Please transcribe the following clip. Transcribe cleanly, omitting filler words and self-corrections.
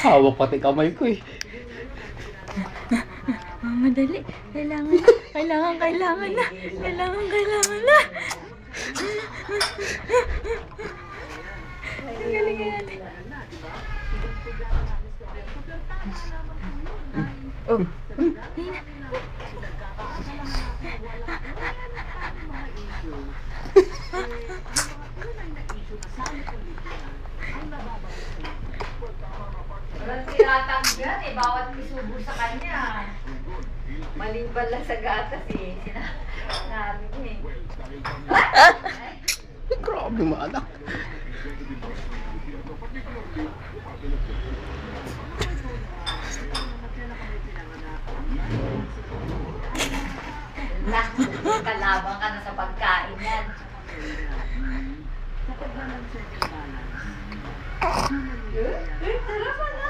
Hawak pati kamay ko eh. Madali. Kailangan na. Kailangan na. Kailangan na. Ang galing yan. Oh. Walang tinatanggan eh, bawat isubo sa kanya. Maliban lang sa gatas eh, sinabi niya eh. Grabe maanak. Kalabang ka na sa pagkain yan. Sarap na.